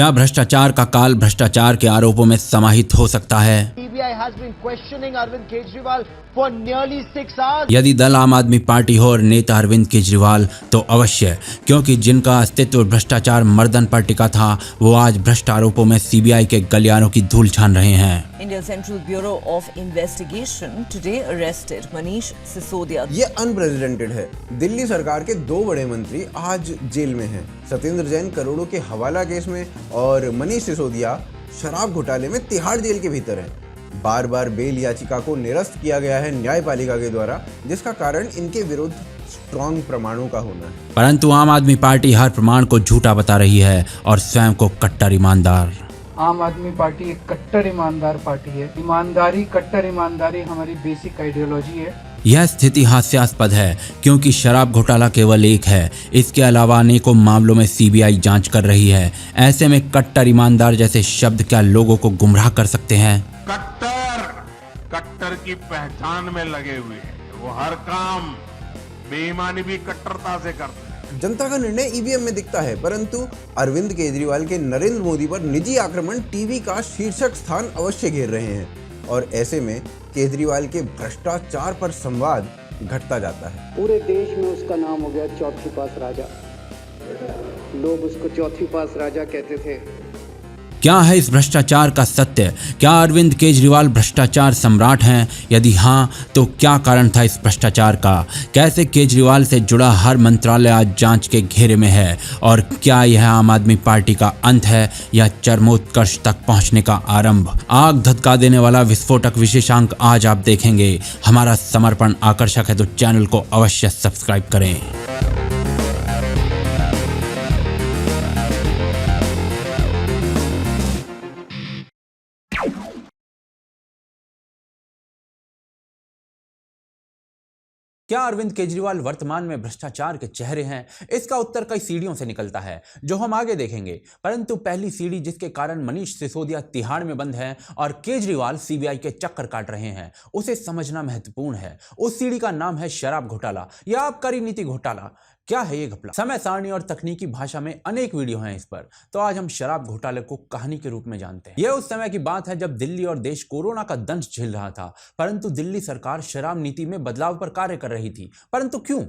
क्या भ्रष्टाचार का काल भ्रष्टाचार के आरोपों में समाहित हो सकता है? CBI has been questioning Arvind Kejriwal for nearly 6 hours. यदि दल आम आदमी पार्टी हो और नेता अरविंद केजरीवाल तो अवश्य, क्योंकि जिनका अस्तित्व भ्रष्टाचार मर्दन पर टिका था वो आज भ्रष्ट आरोपों में सीबीआई के गलियारों की धूल छान रहे हैं। Indian Central Bureau of Investigation today arrested Manish Sisodia. ये अनप्रेसिडेंटेड है। दिल्ली सरकार के 2 बड़े मंत्री आज जेल में हैं। सत्येंद्र जैन करोड़ों के हवाला केस में और मनीष सिसोदिया शराब घोटाले में तिहाड़ जेल के भीतर हैं। बार बार बेल याचिका को निरस्त किया गया है न्यायपालिका के द्वारा, जिसका कारण इनके विरुद्ध स्ट्रॉन्ग प्रमाणों का होना है। परंतु आम आदमी पार्टी हर प्रमाण को झूठा बता रही है और स्वयं को कट्टर ईमानदार। आम आदमी पार्टी एक कट्टर ईमानदार पार्टी है। ईमानदारी, कट्टर ईमानदारी हमारी बेसिक आइडियोलॉजी है। यह स्थिति हास्यास्पद है क्योंकि शराब घोटाला केवल एक है, इसके अलावा अनेकों मामलों में सीबीआई जांच कर रही है। ऐसे में कट्टर ईमानदार जैसे शब्द क्या लोगों को गुमराह कर सकते हैं? कट्टर की पहचान में लगे हुए हैं। वो हर काम बेईमानी भी कट्टरता से करते हैं। जनता का निर्णय ईवीएम में दिखता है, परंतु अरविंद केजरीवाल के नरेंद्र मोदी पर निजी आक्रमण टीवी का शीर्षक स्थान अवश्य घेर रहे हैं और ऐसे में केजरीवाल के भ्रष्टाचार पर संवाद घटता जाता है। पूरे देश में उसका नाम हो गया चौथी पास राजा। लोग उसको चौथी पास राजा कहते थे। क्या है इस भ्रष्टाचार का सत्य? क्या अरविंद केजरीवाल भ्रष्टाचार सम्राट हैं? यदि हाँ तो क्या कारण था इस भ्रष्टाचार का? कैसे केजरीवाल से जुड़ा हर मंत्रालय आज जांच के घेरे में है? और क्या यह आम आदमी पार्टी का अंत है या चरमोत्कर्ष तक पहुंचने का आरंभ? आग धधका देने वाला विस्फोटक विशेषांक आज आप देखेंगे। हमारा समर्पण आकर्षक है तो चैनल को अवश्य सब्सक्राइब करें। क्या अरविंद केजरीवाल वर्तमान में भ्रष्टाचार के चेहरे हैं? इसका उत्तर कई सीढ़ियों से निकलता है जो हम आगे देखेंगे। परंतु पहली सीढ़ी जिसके कारण मनीष सिसोदिया तिहाड़ में बंद है और केजरीवाल सीबीआई के चक्कर काट रहे हैं, उसे समझना महत्वपूर्ण है। उस सीढ़ी का नाम है शराब घोटाला या आबकारी नीति घोटाला। क्या है ये घपला? समय सारणी और तकनीकी भाषा में अनेक वीडियो हैं इस पर, तो आज हम शराब घोटाले को कहानी के रूप में जानते हैं। यह उस समय की बात है जब दिल्ली और देश कोरोना का दंश झेल रहा था, परंतु दिल्ली सरकार शराब नीति में बदलाव पर कार्य कर रही थी। परंतु क्यों?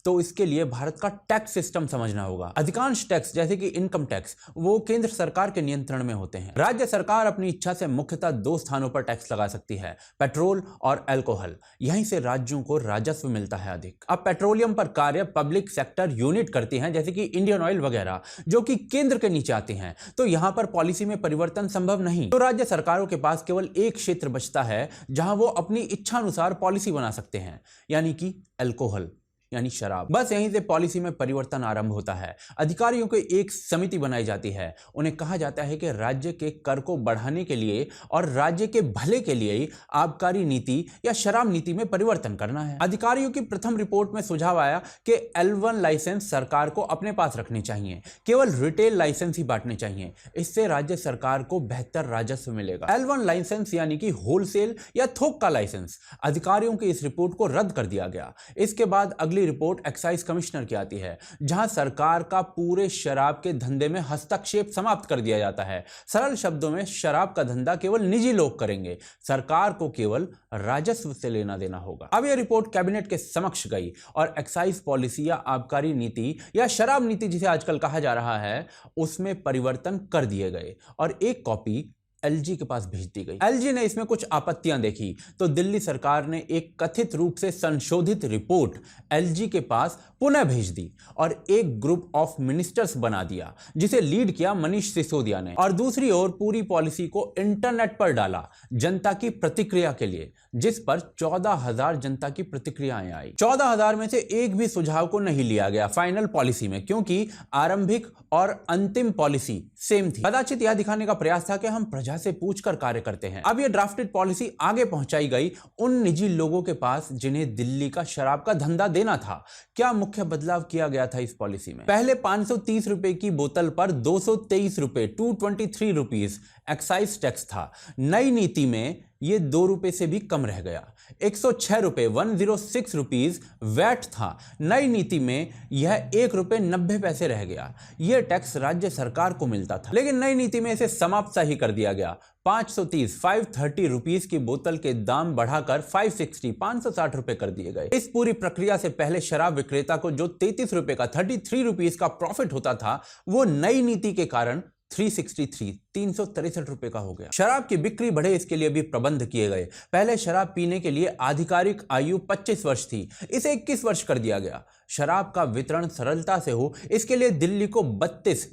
तो इसके लिए भारत का टैक्स सिस्टम समझना होगा। अधिकांश टैक्स जैसे कि इनकम टैक्स वो केंद्र सरकार के नियंत्रण में होते हैं। राज्य सरकार अपनी इच्छा से मुख्यतः 2 स्थानों पर टैक्स लगा सकती है, पेट्रोल और अल्कोहल। यहीं से राज्यों को राजस्व मिलता है अधिक। अब पेट्रोलियम पर कार्य पब्लिक सेक्टर यूनिट करती हैं जैसे कि इंडियन ऑयल वगैरह, जो कि केंद्र के नीचे आती हैं। तो यहां पर पॉलिसी में परिवर्तन संभव नहीं। तो राज्य सरकारों के पास केवल एक क्षेत्र बचता है जहां वो अपनी इच्छा अनुसार पॉलिसी बना सकते हैं, यानी कि अल्कोहल यानी शराब। बस यहीं से पॉलिसी में परिवर्तन आरंभ होता है। अधिकारियों की एक समिति बनाई जाती है। उन्हें कहा जाता है कि राज्य के कर को बढ़ाने के लिए और राज्य के भले के लिए आबकारी नीति या शराब नीति में परिवर्तन करना है। अधिकारियों की प्रथम रिपोर्ट में सुझाव आया कि L1 लाइसेंस सरकार को अपने पास रखने चाहिए, केवल रिटेल लाइसेंस ही बांटने चाहिए। इससे राज्य सरकार को बेहतर राजस्व मिलेगा। L1 लाइसेंस यानी कि होलसेल या थोक का लाइसेंस। अधिकारियों की इस रिपोर्ट को रद्द कर दिया गया। इसके बाद अगली रिपोर्ट एक्साइज कमिश्नर की आती है, जहां सरकार का पूरे शराब के धंधे में हस्तक्षेप समाप्त कर दिया जाता है। सरल शब्दों में शराब का धंधा केवल निजी लोग करेंगे, सरकार को केवल राजस्व से लेना देना होगा। अब यह रिपोर्ट कैबिनेट के समक्ष गई और एक्साइज पॉलिसी या आबकारी नीति या शराब नीति जिसे आजकल कहा जा रहा है, उसमें परिवर्तन कर दिए गए और एक कॉपी एलजी के पास भेज दी गई। एलजी ने इसमें कुछ आपत्तियां देखी तो दिल्ली सरकार ने एक कथित रूप से संशोधित रिपोर्ट एलजी के पास पुनः भेज दी और एक ग्रुप ऑफ मिनिस्टर्स बना दिया जिसे लीड किया मनीष सिसोदिया ने। और दूसरी ओर पूरी पॉलिसी को इंटरनेट पर डाला जनता की प्रतिक्रिया के लिए, जिस पर 14,000 जनता की प्रतिक्रियाएं आई। 14,000 में से एक भी सुझाव को नहीं लिया गया फाइनल पॉलिसी में, क्योंकि आरंभिक और अंतिम पॉलिसी सेम थी। कदाचित यह दिखाने का प्रयास था कि हम प्रजा से पूछकर कार्य करते हैं। अब यह ड्राफ्टेड पॉलिसी आगे पहुंचाई गई उन निजी लोगों के पास जिन्हें दिल्ली का शराब का धंधा देना था। क्या मुख्य बदलाव किया गया था इस पॉलिसी में? पहले 530 रुपए की बोतल पर 223 रुपए 223 रुपीज एक्साइज टैक्स था। नई नीति में ये 2 रुपए से भी कम रह गया। 106 रुपए 106 रुपीज वैट था। नई नीति में यह 1 रुपए 90 पैसे रह गया। यह टैक्स राज्य सरकार को मिलता था, लेकिन नई नीति में इसे समाप्त सा ही कर दिया गया। 530 रुपीस की बोतल के दाम बढ़ाकर 560 रुपए कर दिए गए। इस पूरी प्रक्रिया से पहले शराब विक्रेता को जो 33 रुपए का 33 रुपीस का प्रॉफिट होता था, वो नई नीति के कारण 363 रुपए का हो गया। शराब की बिक्री बढ़े, इसके लिए भी प्रबंध किए गए। पहले शराब पीने के लिए आधिकारिक आयु 25 वर्ष थी, इसे 21 वर्ष कर दिया गया। शराब का वितरण सरलता से हो, इसके लिए दिल्ली को 32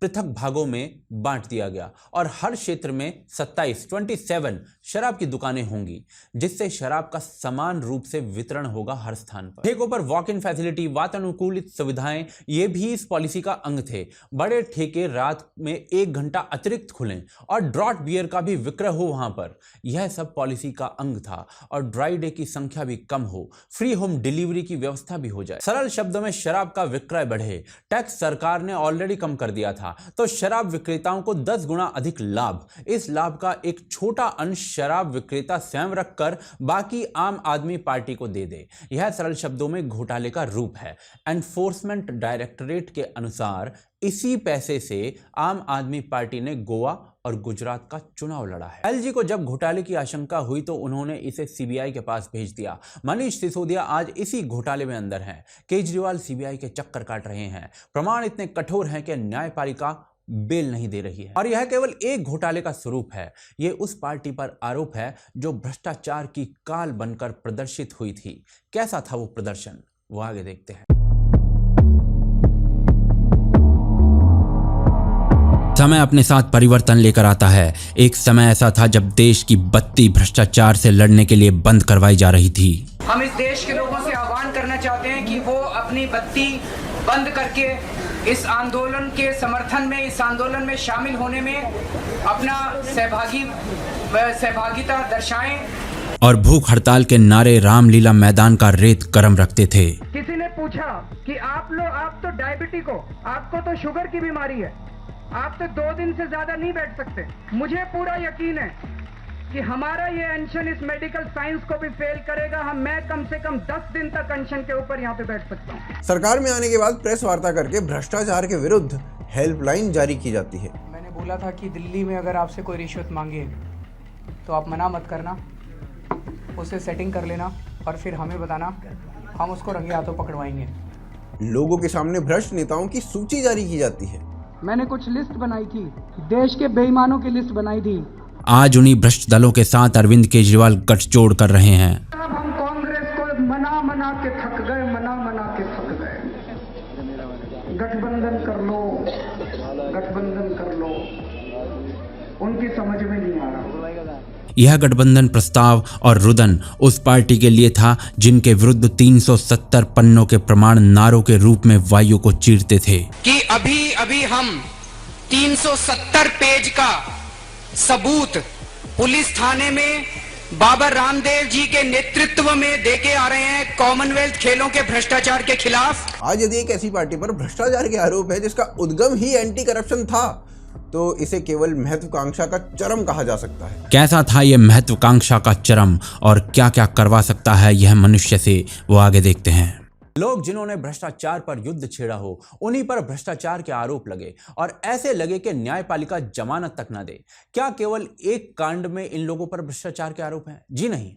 पृथक भागों में बांट दिया गया और हर क्षेत्र में 27 शराब की दुकानें होंगी, जिससे शराब का समान रूप से वितरण होगा हर स्थान पर। ठेकों पर वॉक इन फैसिलिटी, वातानुकूलित सुविधाएं, ये भी इस पॉलिसी का अंग थे। बड़े ठेके रात में 1 घंटा अतिरिक्त खुलें और ड्रॉट बियर का भी विक्रय हो वहां पर, यह सब पॉलिसी का अंग था। और ड्राई डे की संख्या भी कम हो, फ्री होम डिलीवरी की व्यवस्था भी हो जाए। सरल शब्दों में शराब का विक्रय बढ़े। टैक्स सरकार ने ऑलरेडी कम कर दिया था, तो शराब विक्रेताओं को 10 गुना अधिक लाभ। इस लाभ का एक छोटा अंश शराब विक्रेता स्वयं रखकर बाकी आम आदमी पार्टी को दे दे। यह सरल शब्दों में घोटाले का रूप है। एनफोर्समेंट डायरेक्टरेट के अनुसार इसी पैसे से आम आदमी पार्टी ने गोवा और गुजरात का चुनाव लड़ा है। एलजी को जब घोटाले की आशंका हुई तो उन्होंने इसे सीबीआई के पास भेज दिया। मनीष सिसोदिया आज इसी घोटाले में अंदर हैं। केजरीवाल सीबीआई के चक्कर काट रहे हैं। प्रमाण इतने कठोर हैं कि न्यायपालिका बेल नहीं दे रही है। और यह केवल एक घोटाले का स्वरूप है। यह उस पार्टी पर आरोप है जो भ्रष्टाचार की काल बनकर प्रदर्शित हुई थी। कैसा था वो प्रदर्शन, वो आगे देखते हैं। समय अपने साथ परिवर्तन लेकर आता है। एक समय ऐसा था जब देश की बत्ती भ्रष्टाचार से लड़ने के लिए बंद करवाई जा रही थी। हम इस देश के लोगों से आह्वान करना चाहते हैं कि वो अपनी बत्ती बंद करके इस आंदोलन के समर्थन में, इस आंदोलन में शामिल होने में अपना सहभागिता दर्शाएं। और भूख हड़ताल के नारे रामलीला मैदान का रेत गरम रखते थे। किसी ने पूछा कि आप तो डायबिटिक हो, आपको तो शुगर की बीमारी है, आप तो 2 दिन से ज्यादा नहीं बैठ सकते। मुझे पूरा यकीन है कि हमारा ये अनशन इस मेडिकल साइंस को भी फेल करेगा। मैं कम से कम 10 दिन तक अनशन के ऊपर यहाँ पे बैठ सकता हूँ। सरकार में आने के बाद प्रेस वार्ता करके भ्रष्टाचार के विरुद्ध हेल्पलाइन जारी की जाती है। मैंने बोला था कि दिल्ली में अगर आपसे कोई रिश्वत मांगे तो आप मना मत करना, उसे सेटिंग कर लेना और फिर हमें बताना, हम उसको रंगे हाथों पकड़वाएंगे। लोगों के सामने भ्रष्ट नेताओं की सूची जारी की जाती है। मैंने कुछ लिस्ट बनाई थी, देश के बेईमानों की लिस्ट बनाई थी। आज उन्हीं भ्रष्ट दलों के साथ अरविंद केजरीवाल गठजोड़ कर रहे हैं। अब हम कांग्रेस को मना के थक गए, मना के थक गए। गठबंधन कर लो, गठबंधन कर लो, उनकी समझ में नहीं आ रहा। यह गठबंधन प्रस्ताव और रुदन उस पार्टी के लिए था जिनके विरुद्ध 370 पन्नों के प्रमाण नारों के रूप में वायु को चीरते थे कि अभी हम 370 पेज का सबूत पुलिस थाने में बाबा रामदेव जी के नेतृत्व में देके आ रहे हैं कॉमनवेल्थ खेलों के भ्रष्टाचार के खिलाफ। आज यदि एक ऐसी पार्टी पर भ्रष्टाचार के आरोप है जिसका उद्गम ही एंटी करप्शन था, तो इसे केवल महत्वाकांक्षा का चरम कहा जा सकता है। कैसा था यह महत्वाकांक्षा का चरम और क्या क्या करवा सकता है यह मनुष्य से, वो आगे देखते हैं। लोग जिन्होंने भ्रष्टाचार पर युद्ध छेड़ा हो, उन्हीं पर भ्रष्टाचार के आरोप लगे और ऐसे लगे कि न्यायपालिका जमानत तक ना दे। क्या केवल एक कांड में इन लोगों पर भ्रष्टाचार के आरोप हैं? जी नहीं।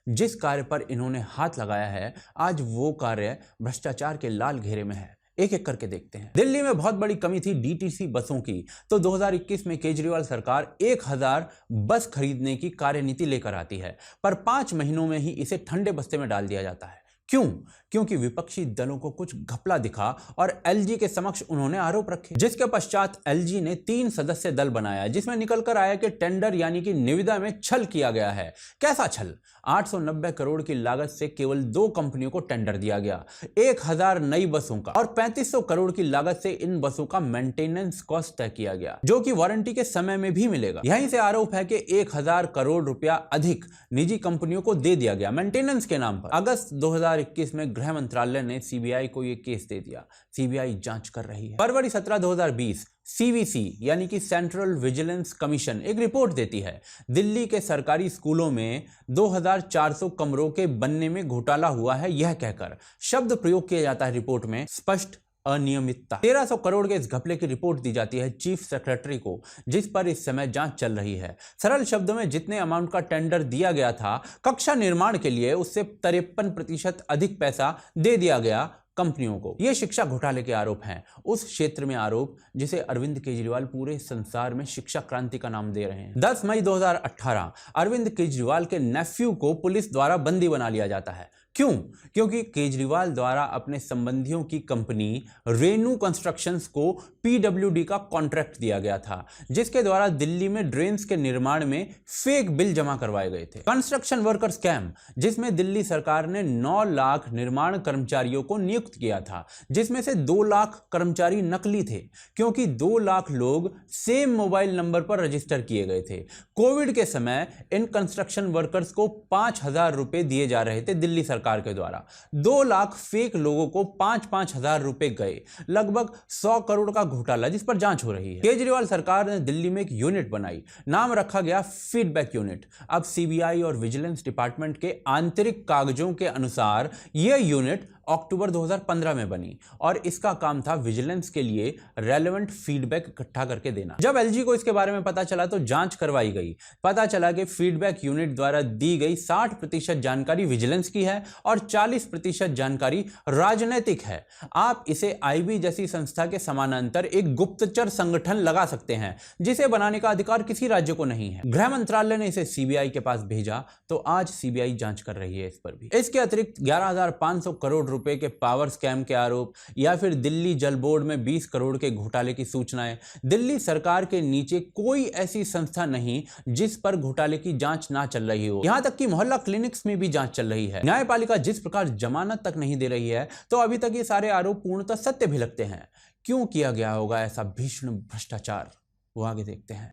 जिस कार्य पर इन्होंने हाथ लगाया है, आज वो कार्य भ्रष्टाचार के लाल घेरे में है। एक एक करके देखते हैं। दिल्ली में बहुत बड़ी कमी थी डीटीसी बसों की, तो 2021 में केजरीवाल सरकार 1000 बस खरीदने की कार्यनीति लेकर आती है, पर 5 महीनों में ही इसे ठंडे बस्ते में डाल दिया जाता है। क्यों? क्योंकि विपक्षी दलों को कुछ घपला दिखा और एलजी के समक्ष उन्होंने आरोप रखे, जिसके पश्चात एलजी ने 3 सदस्य दल बनाया, जिसमें निकलकर आया कि टेंडर यानी कि निविदा में छल किया गया है। कैसा छल? 890 करोड़ की लागत से केवल 2 कंपनियों को टेंडर दिया गया, 1000 नई बसों का, और 3500 करोड़ की लागत से इन बसों का मेंटेनेंस कॉस्ट तय किया गया, जो कि वारंटी के समय में भी मिलेगा। यहीं से आरोप है कि 1000 करोड़ रुपया अधिक निजी कंपनियों को दे दिया गया मेंटेनेंस के नाम पर। अगस्त 2021 में गृह मंत्रालय ने सीबीआई को यह केस दे दिया। सीबीआई जांच कर रही है। फरवरी 17, 2020 सीवीसी यानी कि सेंट्रल विजिलेंस कमीशन एक रिपोर्ट देती है। दिल्ली के सरकारी स्कूलों में 2400 कमरों के बनने में घोटाला हुआ है, यह कहकर शब्द प्रयोग किया जाता है रिपोर्ट में स्पष्ट अनियमितता। 1300 करोड़ के इस घपले की रिपोर्ट दी जाती है चीफ सेक्रेटरी को, जिस पर इस समय जांच चल रही है। सरल शब्दों में जितने अमाउंट का टेंडर दिया गया था कक्षा निर्माण के लिए, उससे 53% अधिक पैसा दे दिया गया कंपनियों को। ये शिक्षा घोटाले के आरोप हैं, उस क्षेत्र में आरोप जिसे अरविंद केजरीवाल पूरे संसार में शिक्षा क्रांति का नाम दे रहे हैं। 10 मई 2018 अरविंद केजरीवाल के नेफ्यू को पुलिस द्वारा बंदी बना लिया जाता है। क्यों? क्योंकि केजरीवाल द्वारा अपने संबंधियों की कंपनी रेनू कंस्ट्रक्शंस को पीडब्ल्यूडी का कॉन्ट्रैक्ट दिया गया था, जिसके द्वारा दिल्ली में ड्रेन्स के निर्माण में फेक बिल जमा करवाए गए थे। कंस्ट्रक्शन वर्कर स्कैम, जिसमें दिल्ली सरकार ने 9 लाख निर्माण कर्मचारियों को नियुक्त किया था, जिसमें से 2 लाख कर्मचारी नकली थे, क्योंकि 2 लाख लोग सेम मोबाइल नंबर पर रजिस्टर किए गए थे। कोविड के समय इन कंस्ट्रक्शन वर्कर्स को 5,000 रुपए दिए जा रहे थे दिल्ली सरकार के द्वारा। 2 लाख फेक लोगों को 5-5 हजार रुपए गए। लगभग 100 करोड़ का घोटाला जिस पर जांच हो रही है। केजरीवाल सरकार ने दिल्ली में एक यूनिट बनाई, नाम रखा गया फीडबैक यूनिट। अब सीबीआई और विजिलेंस डिपार्टमेंट के आंतरिक कागजों के अनुसार यह यूनिट अक्टूबर 2015 में बनी और इसका काम था विजिलेंस के लिए रेलेवेंट फीडबैक इकट्ठा करके देना। जब एलजी को इसके बारे में पता चला तो जांच करवाई गई। पता चला कि फीडबैक यूनिट द्वारा दी गई 60% जानकारी विजिलेंस की है और 40% जानकारी राजनैतिक है। आप इसे आईबी जैसी संस्था के समानांतर एक गुप्तचर संगठन लगा सकते हैं, जिसे बनाने का अधिकार किसी राज्य को नहीं है। गृह मंत्रालय ने इसे सीबीआई के पास भेजा तो आज सीबीआई जांच कर रही है इस पर भी। इसके अतिरिक्त 11,500 करोड़ रुपए के पावर स्कैम के आरोप या फिर दिल्ली जल बोर्ड में 20 करोड़ के घोटाले की सूचनाएं। दिल्ली सरकार के नीचे कोई ऐसी संस्था नहीं जिस पर घोटाले की जांच ना चल रही हो। यहां तक कि मोहल्ला क्लिनिक्स में भी जांच चल रही है। न्यायपालिका जिस प्रकार जमानत तक नहीं दे रही है, तो अभी तक ये सारे आरोप पूर्णतः सत्य भी लगते हैं। क्यों किया गया होगा ऐसा भीषण भ्रष्टाचार, वो आगे देखते हैं।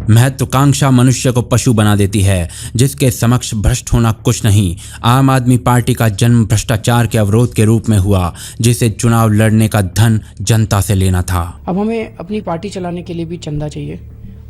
महत्वाकांक्षा मनुष्य को पशु बना देती है, जिसके समक्ष भ्रष्ट होना कुछ नहीं। आम आदमी पार्टी का जन्म भ्रष्टाचार के अवरोध के रूप में हुआ, जिसे चुनाव लड़ने का धन जनता से लेना था। अब हमें अपनी पार्टी चलाने के लिए भी चंदा चाहिए।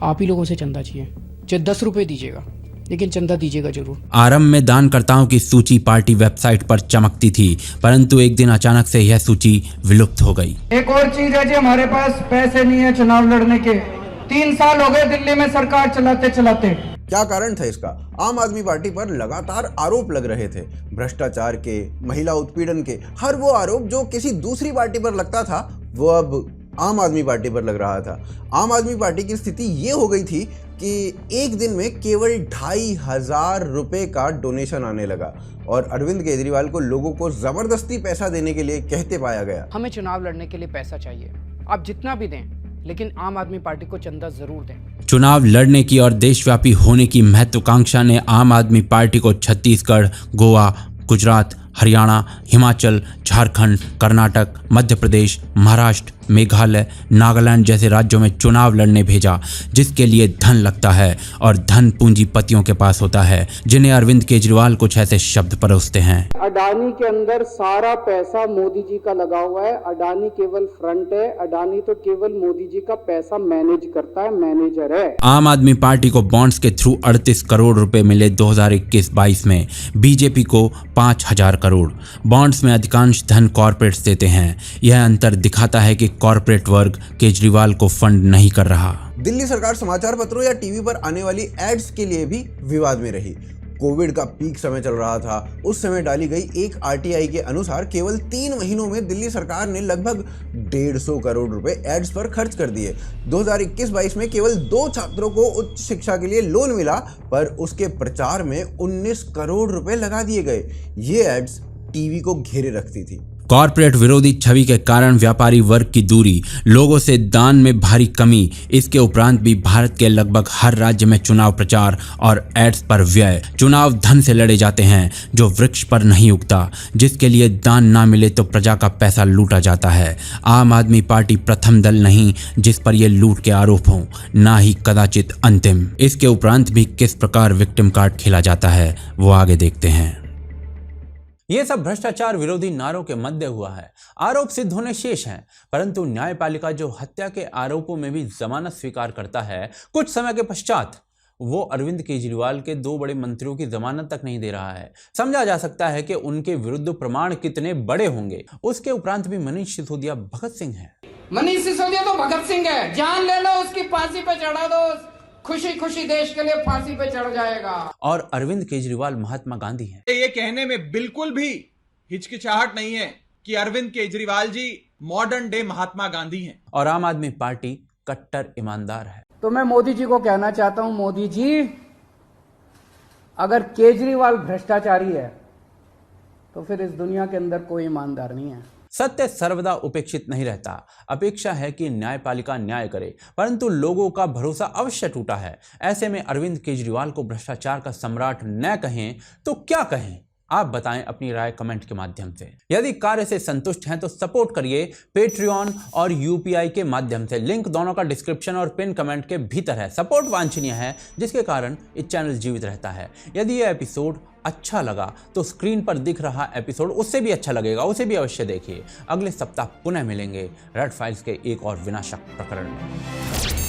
आप ही लोगों से चंदा चाहिए, चाहे 10 रुपये दीजिएगा, लेकिन चंदा दीजिएगा जरूर। आरंभ में दानकर्ताओं की सूची पार्टी वेबसाइट पर चमकती थी, परंतु एक दिन अचानक से यह सूची विलुप्त हो गई। एक और चीज है जी, हमारे पास पैसे नहीं है चुनाव लड़ने के। 3 साल हो गए दिल्ली में सरकार चलाते चलाते। क्या कारण था इसका? आम आदमी पार्टी पर लगातार आरोप लग रहे थे, भ्रष्टाचार के, महिला उत्पीड़न के। हर वो आरोप जो किसी दूसरी पार्टी पर लगता था, वो अब आम आदमी पार्टी पर लग रहा था। आम आदमी पार्टी की स्थिति ये हो गई थी कि एक दिन में केवल 2,500 रुपए का डोनेशन आने लगा और अरविंद केजरीवाल को लोगों को जबरदस्ती पैसा देने के लिए कहते पाया गया। हमें चुनाव लड़ने के लिए पैसा चाहिए, आप जितना भी दें, लेकिन आम आदमी पार्टी को चंदा जरूर दें। चुनाव लड़ने की और देशव्यापी होने की महत्वाकांक्षा ने आम आदमी पार्टी को छत्तीसगढ़, गोवा, गुजरात, हरियाणा, हिमाचल, झारखंड, कर्नाटक, मध्य प्रदेश, महाराष्ट्र, मेघालय, नागालैंड जैसे राज्यों में चुनाव लड़ने भेजा, जिसके लिए धन लगता है और धन पूंजीपतियों के पास होता है, जिन्हें अरविंद केजरीवाल कुछ ऐसे शब्द परोसते हैं। अडानी के अंदर सारा पैसा मोदी जी का लगा हुआ है। अडानी केवल फ्रंट है, अडानी तो केवल मोदी जी का पैसा मैनेज करता है, मैनेजर है। आम आदमी पार्टी को बॉन्ड्स के थ्रू 38 करोड़ रुपए मिले 2021-22 में, बीजेपी को 5,000 करोड़। बॉन्ड्स में अधिकांश धन कॉर्पोरेट्स देते हैं। यह अंतर दिखाता है कि कॉर्पोरेट वर्ग केजरीवाल को फंड नहीं कर रहा। दिल्ली सरकार समाचार पत्रों या टीवी पर आने वाली एड्स के लिए भी विवाद में रही। कोविड का पीक समय चल रहा था। उस समय डाली गई एक आरटीआई के अनुसार केवल 3 महीनों में दिल्ली सरकार ने लगभग 150 करोड़ रुपए एड्स पर खर्च कर दिए। 2021-22 में केवल 2 छात्रों को उच्च शिक्षा के लिए लोन मिला, पर उसके प्रचार में 19 करोड़ रुपए लगा दिए गए। ये एड्स टीवी को घेरे रखती थी। कॉरपोरेट विरोधी छवि के कारण व्यापारी वर्ग की दूरी, लोगों से दान में भारी कमी, इसके उपरांत भी भारत के लगभग हर राज्य में चुनाव प्रचार और एड्स पर व्यय। चुनाव धन से लड़े जाते हैं जो वृक्ष पर नहीं उगता, जिसके लिए दान ना मिले तो प्रजा का पैसा लूटा जाता है। आम आदमी पार्टी प्रथम दल नहीं जिस पर यह लूट के आरोप हों, ना ही कदाचित अंतिम। इसके उपरांत भी किस प्रकार विक्टिम कार्ड खेला जाता है वो आगे देखते हैं। ये सब भ्रष्टाचार विरोधी नारों के मध्य हुआ है। आरोप सिद्ध होने शेष हैं, परंतु न्यायपालिका जो हत्या के आरोपों में भी जमानत स्वीकार करता है, कुछ समय के पश्चात वो अरविंद केजरीवाल के 2 बड़े मंत्रियों की जमानत तक नहीं दे रहा है। समझा जा सकता है कि उनके विरुद्ध प्रमाण कितने बड़े होंगे। उसके उपरांत भी मनीष सिसोदिया भगत सिंह है। मनीष सिसोदिया तो भगत सिंह है, जान ले लो उसकी फांसी पे चढ़ा दो, खुशी खुशी देश के लिए फांसी पे चढ़ जाएगा। और अरविंद केजरीवाल महात्मा गांधी हैं। ये कहने में बिल्कुल भी हिचकिचाहट नहीं है कि अरविंद केजरीवाल जी मॉडर्न डे महात्मा गांधी हैं। और आम आदमी पार्टी कट्टर ईमानदार है। तो मैं मोदी जी को कहना चाहता हूं, मोदी जी अगर केजरीवाल भ्रष्टाचारी है तो फिर इस दुनिया के अंदर कोई ईमानदार नहीं है। सत्य सर्वदा उपेक्षित नहीं रहता। अपेक्षा है कि न्यायपालिका न्याय करे, परंतु लोगों का भरोसा अवश्य टूटा है। ऐसे में अरविंद केजरीवाल को भ्रष्टाचार का सम्राट न कहें तो क्या कहें? आप बताएं अपनी राय कमेंट के माध्यम से। यदि कार्य से संतुष्ट हैं तो सपोर्ट करिए पेट्रियन और यूपीआई के माध्यम से। लिंक दोनों का डिस्क्रिप्शन और पिन कमेंट के भीतर है। सपोर्ट वांछनीय है, जिसके कारण ये चैनल जीवित रहता है। यदि ये एपिसोड अच्छा लगा तो स्क्रीन पर दिख रहा एपिसोड उससे भी अच्छा लगेगा, उसे भी अवश्य देखिए। अगले सप्ताह पुनः मिलेंगे रेड फाइल्स के एक और विनाशक प्रकरण में।